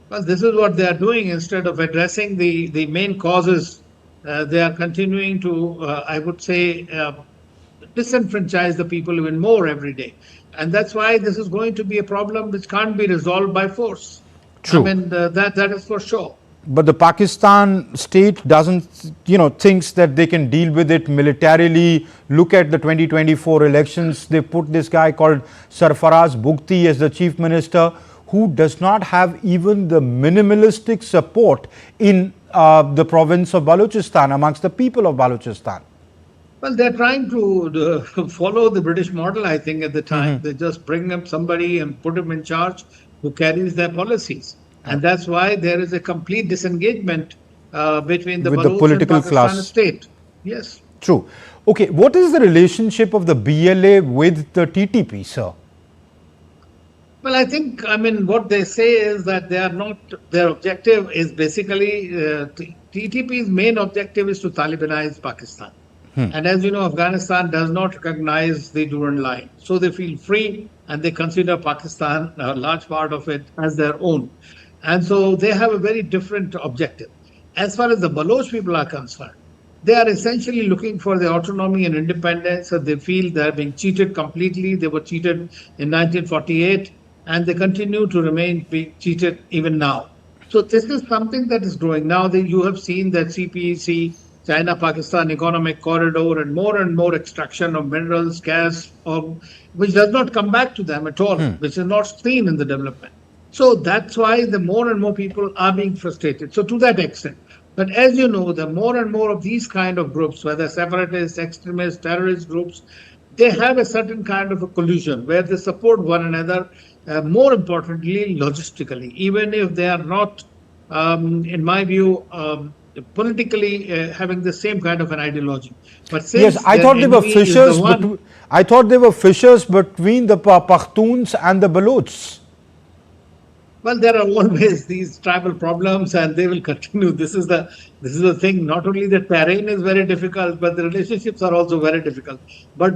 Well, this is what they are doing. Instead of addressing the main causes, they are continuing to, I would say, disenfranchise the people even more every day. And that's why this is going to be a problem which can't be resolved by force. True. I mean, that is for sure. But the Pakistan state doesn't, thinks that they can deal with it militarily. Look at the 2024 elections. They put this guy called Sarfaraz Bugti as the chief minister, who does not have even the minimalistic support in the province of Balochistan, amongst the people of Balochistan. Well, they're trying to follow the British model, I think, at the time. They just bring up somebody and put him in charge who carries their policies. And that's why there is a complete disengagement between the With the Baloch political and Pakistan class. state. Yes. True. Okay, what is the relationship of the BLA with the TTP, sir? Well, I think, what they say is that they are not, their objective is basically, TTP's main objective is to Talibanize Pakistan. And as you know, Afghanistan does not recognize the Durand line. So they feel free and they consider Pakistan, a large part of it, as their own. And so they have a very different objective. As far as the Baloch people are concerned, they are essentially looking for their autonomy and independence. So they feel they are being cheated completely. They were cheated in 1948 and they continue to remain being cheated even now. So this is something that is growing. Now you have seen that CPEC, China-Pakistan Economic Corridor, and more extraction of minerals, gas, which does not come back to them at all, which is not seen in the development. So that's why the more and more people are being frustrated. So to that extent. But as you know, the more and more of these kind of groups, whether separatists, extremists, terrorist groups, they have a certain kind of a collusion where they support one another, more importantly, logistically, even if they are not, in my view, politically having the same kind of an ideology. But since yes, I thought they were fissures. I thought they were fissures between the Pakhtuns and the Balochs. Well, there are always these tribal problems, and they will continue. This is the thing. Not only the terrain is very difficult, but the relationships are also very difficult. But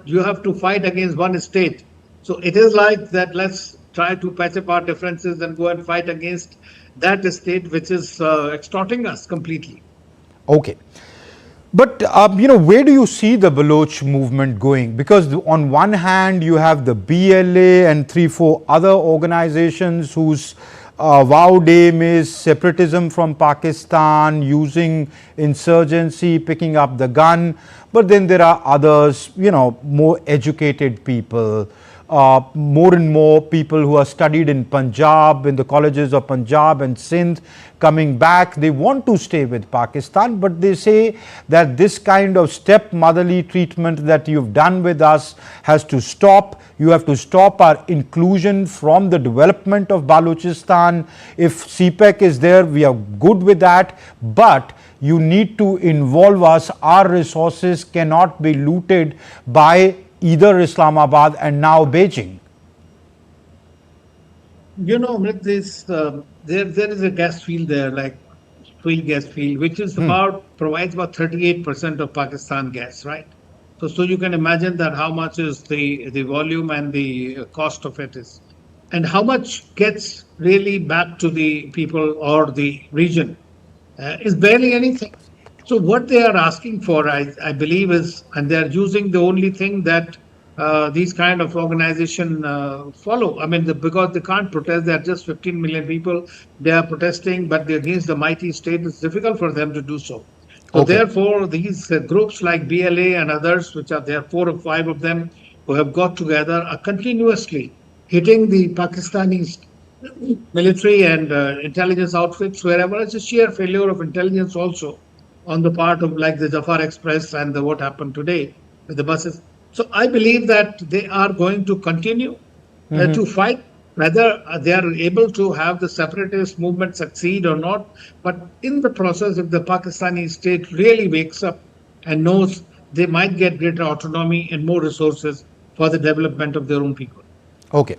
you have to fight against one state. So it is like that. Let's try to patch up our differences and go and fight against that state which is extorting us completely. Okay. But, where do you see the Baloch movement going? Because on one hand, you have the BLA and 3-4 other organizations whose vowed aim is separatism from Pakistan, using insurgency, picking up the gun. But then there are others, more educated people, more and more people who are studied in Punjab, in the colleges of Punjab and Sindh, coming back. They want to stay with Pakistan, but they say that this kind of stepmotherly treatment that you've done with us has to stop. You have to stop our inclusion from the development of Balochistan. If CPEC is there, we are good with that, but you need to involve us. Our resources cannot be looted by either Islamabad and now Beijing. There is a gas field there, like Sui gas field, which is provides about 38% of Pakistan gas, right? So you can imagine that how much is the volume and the cost of it is, and how much gets really back to the people or the region is barely anything. So what they are asking for, I believe, is, and they are using the only thing that these kind of organization follow. Because they can't protest, there are just 15 million people. They are protesting, but they're against the mighty state. It's difficult for them to do so. So therefore, these groups like BLA and others, which are there, 4 or 5 of them, who have got together, are continuously hitting the Pakistani military and intelligence outfits wherever. It's a sheer failure of intelligence also on the part of like the Jafar Express and what happened today with the buses. So I believe that they are going to continue to fight, whether they are able to have the separatist movement succeed or not. But in the process, if the Pakistani state really wakes up and knows, they might get greater autonomy and more resources for the development of their own people. Okay.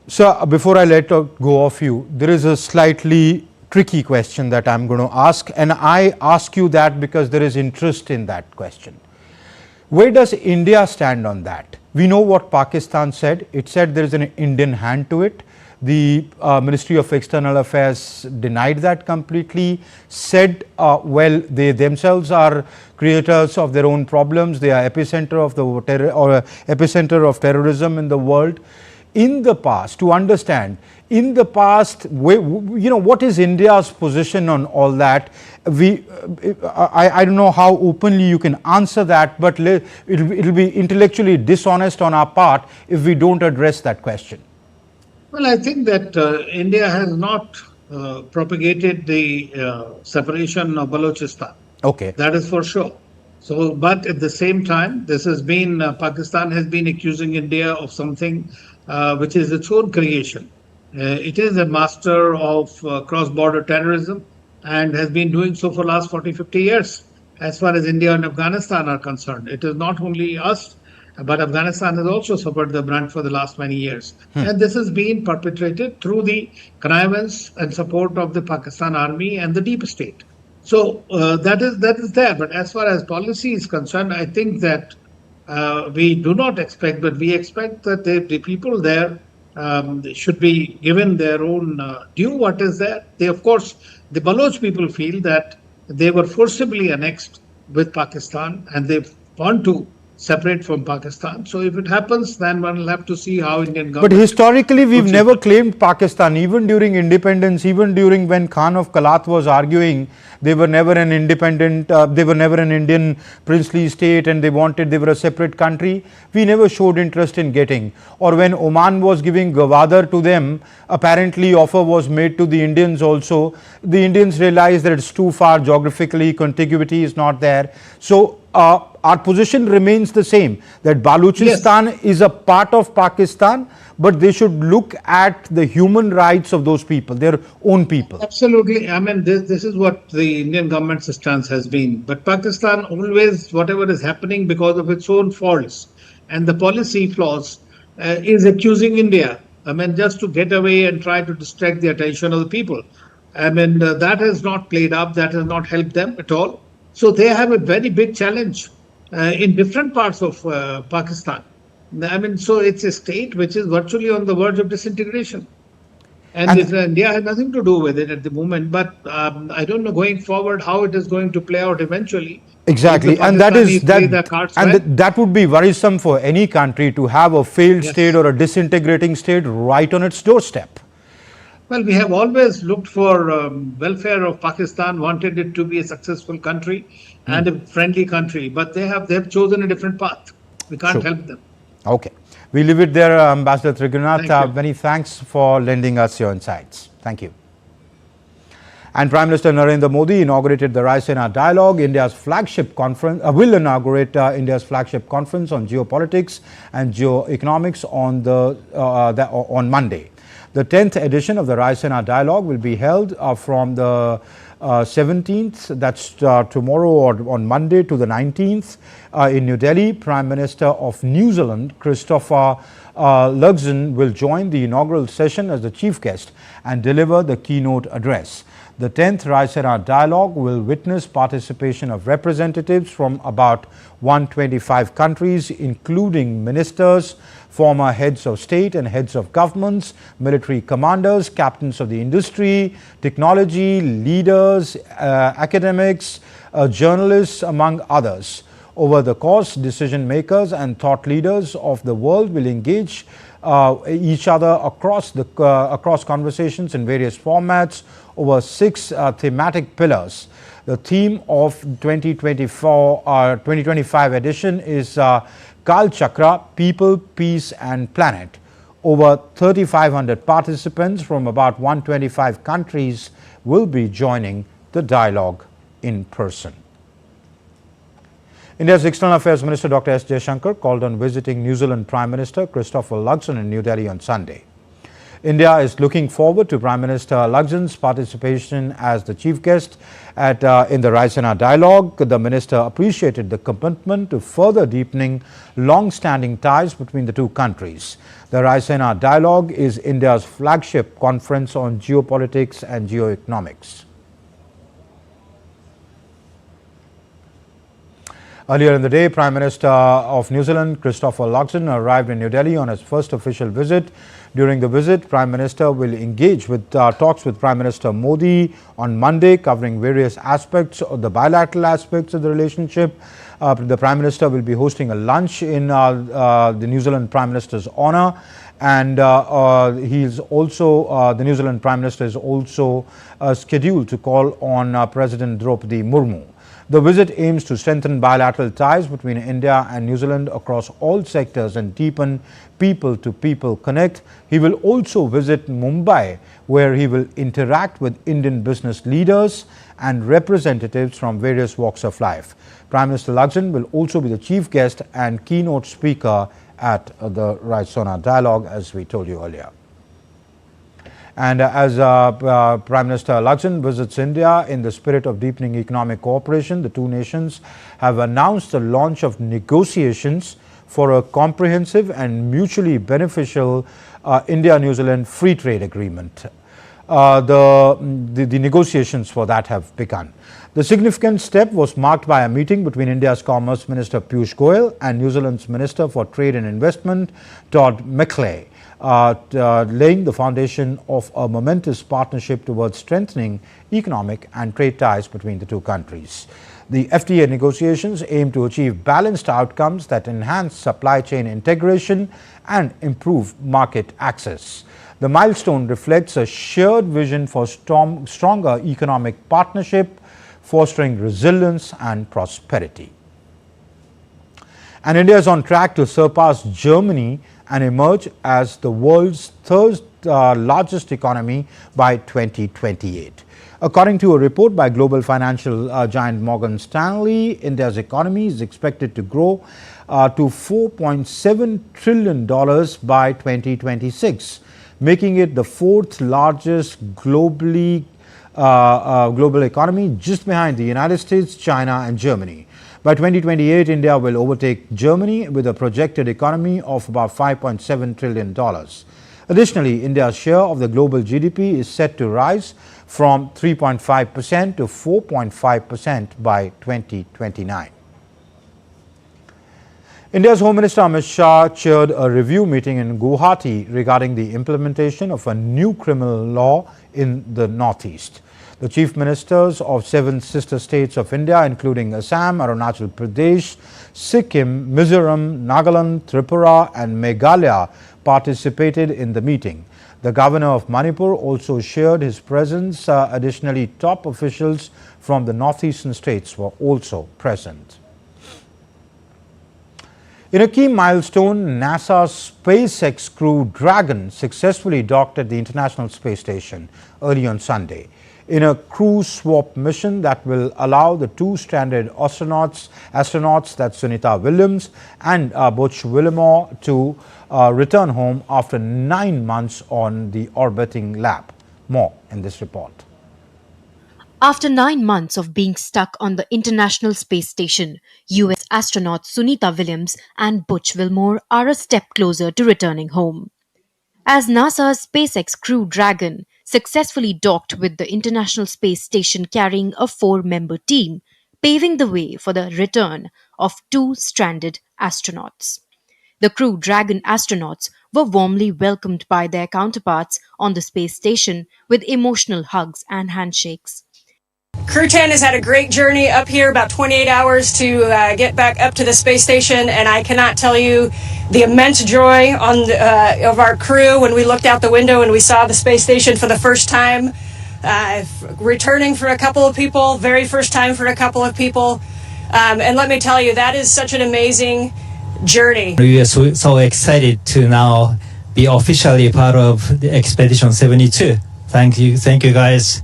So, before I let go of you, there is a slightly tricky question that I am going to ask, and I ask you that because there is interest in that question. Where does India stand on that? We know what Pakistan said. It said there is an Indian hand to it. The Ministry of External Affairs denied that completely, said, well, they themselves are creators of their own problems. They are epicenter of the epicenter of terrorism in the world. In the past, to understand, in the past, what is India's position on all that? I don't know how openly you can answer that, but it'll be intellectually dishonest on our part if we don't address that question. Well, I think that India has not propagated the separation of Balochistan. Okay. That is for sure. So, but at the same time, this has been, Pakistan has been accusing India of something which is its own creation. It is a master of cross-border terrorism and has been doing so for the last 40, 50 years. As far as India and Afghanistan are concerned, it is not only us, but Afghanistan has also suffered the brunt for the last many years. And this has been perpetrated through the connivance and support of the Pakistan army and the deep state. So that is there. But as far as policy is concerned, I think that we do not expect, but we expect that the people there should be given their own due what is there. They, of course, the Baloch people feel that they were forcibly annexed with Pakistan and they want to separate from Pakistan. So if it happens, then one will have to see how Indian government... But historically, we've never claimed Pakistan, even during independence, even during when Khan of Kalat was arguing, they were never an independent, they were never an Indian princely state and they were a separate country. We never showed interest in getting. Or when Oman was giving Gwadar to them, apparently offer was made to the Indians also. The Indians realized that it's too far geographically, contiguity is not there. So, our position remains the same, that Balochistan is a part of Pakistan, but they should look at the human rights of those people, their own people. Absolutely. I mean, this is what the Indian government's stance has been. But Pakistan always, whatever is happening because of its own faults and the policy flaws, is accusing India. I mean, just to get away and try to distract the attention of the people. I mean, that has not played up, that has not helped them at all. So they have a very big challenge in different parts of Pakistan. I mean, so it's a state which is virtually on the verge of disintegration. And India has nothing to do with it at the moment. But I don't know going forward how it is going to play out eventually. Exactly, and that would be worrisome for any country to have a failed state or a disintegrating state right on its doorstep. Well, we have always looked for welfare of Pakistan, wanted it to be a successful country and a friendly country, but they have chosen a different path. We can't help them. Okay, we leave it there, Ambassador Trigunath. Many thanks for lending us your insights. Thank you. And Prime Minister Narendra Modi inaugurated the Raisina Dialogue, India's flagship conference, will inaugurate India's flagship conference on geopolitics and geoeconomics on Monday. The 10th edition of the Raisina Dialogue will be held from the 17th, that's tomorrow, or on Monday, to the 19th in New Delhi. Prime Minister of New Zealand, Christopher Luxon, will join the inaugural session as the chief guest and deliver the keynote address. The 10th Raisina Dialogue will witness participation of representatives from about 125 countries, including ministers, former heads of state and heads of governments, military commanders, captains of the industry, technology, leaders, academics, journalists, among others. Over the course, decision makers and thought leaders of the world will engage each other across conversations in various formats over 6 thematic pillars. The theme of 2025 edition is Kal Chakra, People, Peace and Planet. Over 3,500 participants from about 125 countries will be joining the dialogue in person. India's External Affairs Minister Dr. S. Jaishankar called on visiting New Zealand Prime Minister Christopher Luxon in New Delhi on Sunday. India is looking forward to Prime Minister Luxon's participation as the chief guest in the Raisina Dialogue. The minister appreciated the commitment to further deepening long-standing ties between the two countries. The Raisina Dialogue is India's flagship conference on geopolitics and geoeconomics. Earlier in the day, Prime Minister of New Zealand, Christopher Luxon, arrived in New Delhi on his first official visit. During the visit, Prime Minister will engage with talks with Prime Minister Modi on Monday, covering various aspects of the bilateral aspects of the relationship. The Prime Minister will be hosting a lunch in the New Zealand Prime Minister's honor, and the New Zealand Prime Minister is also scheduled to call on President Draupadi Murmu. The visit aims to strengthen bilateral ties between India and New Zealand across all sectors and deepen people-to-people connect. He will also visit Mumbai, where he will interact with Indian business leaders and representatives from various walks of life. Prime Minister Luxon will also be the chief guest and keynote speaker at the Raisina Dialogue, as we told you earlier. And as Prime Minister Luxon visits India in the spirit of deepening economic cooperation, the two nations have announced the launch of negotiations for a comprehensive and mutually beneficial India-New Zealand free trade agreement. The negotiations for that have begun. The significant step was marked by a meeting between India's Commerce Minister Piyush Goyal and New Zealand's Minister for Trade and Investment, Todd McClay. Laying the foundation of a momentous partnership towards strengthening economic and trade ties between the two countries. The FTA negotiations aim to achieve balanced outcomes that enhance supply chain integration and improve market access. The milestone reflects a shared vision for stronger economic partnership, fostering resilience and prosperity. And India is on track to surpass Germany and emerge as the world's third largest economy by 2028. According to a report by global financial giant Morgan Stanley, India's economy is expected to grow to $4.7 trillion by 2026, making it the fourth largest global economy, just behind the United States, China and Germany. By 2028, India will overtake Germany with a projected economy of about $5.7 trillion. Additionally, India's share of the global GDP is set to rise from 3.5% to 4.5% by 2029. India's Home Minister Amit Shah chaired a review meeting in Guwahati regarding the implementation of a new criminal law in the Northeast. The chief ministers of 7 sister states of India, including Assam, Arunachal Pradesh, Sikkim, Mizoram, Nagaland, Tripura and Meghalaya, participated in the meeting. The governor of Manipur also shared his presence. Additionally, top officials from the northeastern states were also present. In a key milestone, NASA's SpaceX Crew Dragon successfully docked at the International Space Station early on Sunday, in a crew swap mission that will allow the two stranded astronauts, that's Sunita Williams and Butch Wilmore, to return home after 9 months on the orbiting lab. More in this report. After 9 months of being stuck on the International Space Station, US astronauts Sunita Williams and Butch Wilmore are a step closer to returning home. As NASA's SpaceX Crew Dragon successfully docked with the International Space Station carrying a 4-member team, paving the way for the return of 2 stranded astronauts. The Crew Dragon astronauts were warmly welcomed by their counterparts on the space station with emotional hugs and handshakes. Crew 10 has had a great journey up here, about 28 hours to get back up to the space station, and I cannot tell you the immense joy of our crew when we looked out the window and we saw the space station for the first time. Returning for a couple of people, very first time for a couple of people. And let me tell you, that is such an amazing journey. We are so excited to now be officially part of the Expedition 72. Thank you guys.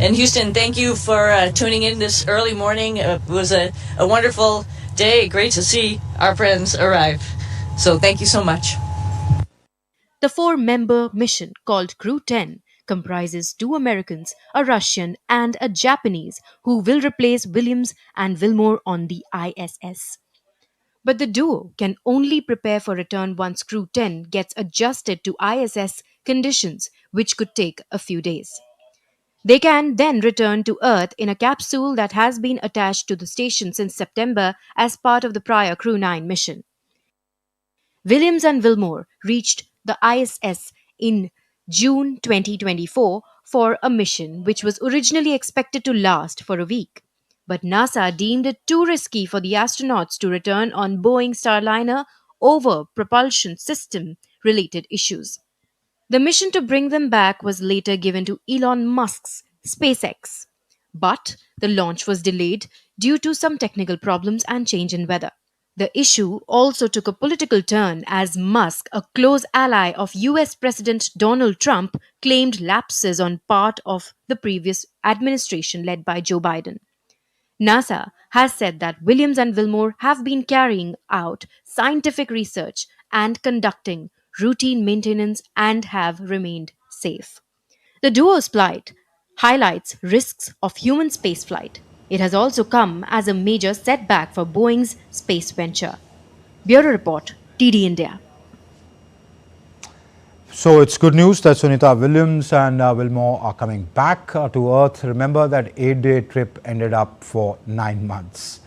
And Houston, thank you for tuning in this early morning. It was a wonderful day. Great to see our friends arrive. So thank you so much. The 4-member mission, called Crew 10, comprises 2 Americans, a Russian, and a Japanese, who will replace Williams and Wilmore on the ISS. But the duo can only prepare for return once Crew 10 gets adjusted to ISS conditions, which could take a few days. They can then return to Earth in a capsule that has been attached to the station since September as part of the prior Crew 9 mission. Williams and Wilmore reached the ISS in June 2024 for a mission which was originally expected to last for a week. But NASA deemed it too risky for the astronauts to return on Boeing Starliner over propulsion system related issues. The mission to bring them back was later given to Elon Musk's SpaceX, but the launch was delayed due to some technical problems and change in weather. The issue also took a political turn as Musk, a close ally of US President Donald Trump, claimed lapses on part of the previous administration led by Joe Biden. NASA has said that Williams and Wilmore have been carrying out scientific research and conducting routine maintenance and have remained safe. The duo's plight highlights risks of human spaceflight. It has also come as a major setback for Boeing's space venture. Bureau Report, TD India. So it's good news that Sunita Williams and Wilmore are coming back to Earth. Remember that 8-day trip ended up for 9 months.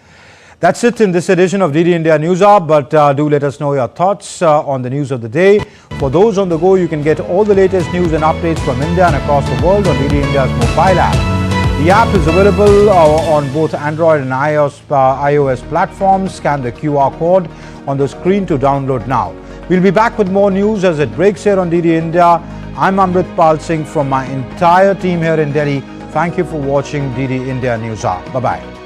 That's it in this edition of DD India News Hour, but do let us know your thoughts on the news of the day. For those on the go, you can get all the latest news and updates from India and across the world on DD India's mobile app. The app is available on both Android and iOS platforms. Scan the QR code on the screen to download now. We'll be back with more news as it breaks here on DD India. I'm Amrit Pal Singh from my entire team here in Delhi. Thank you for watching DD India News Hour. Bye-bye.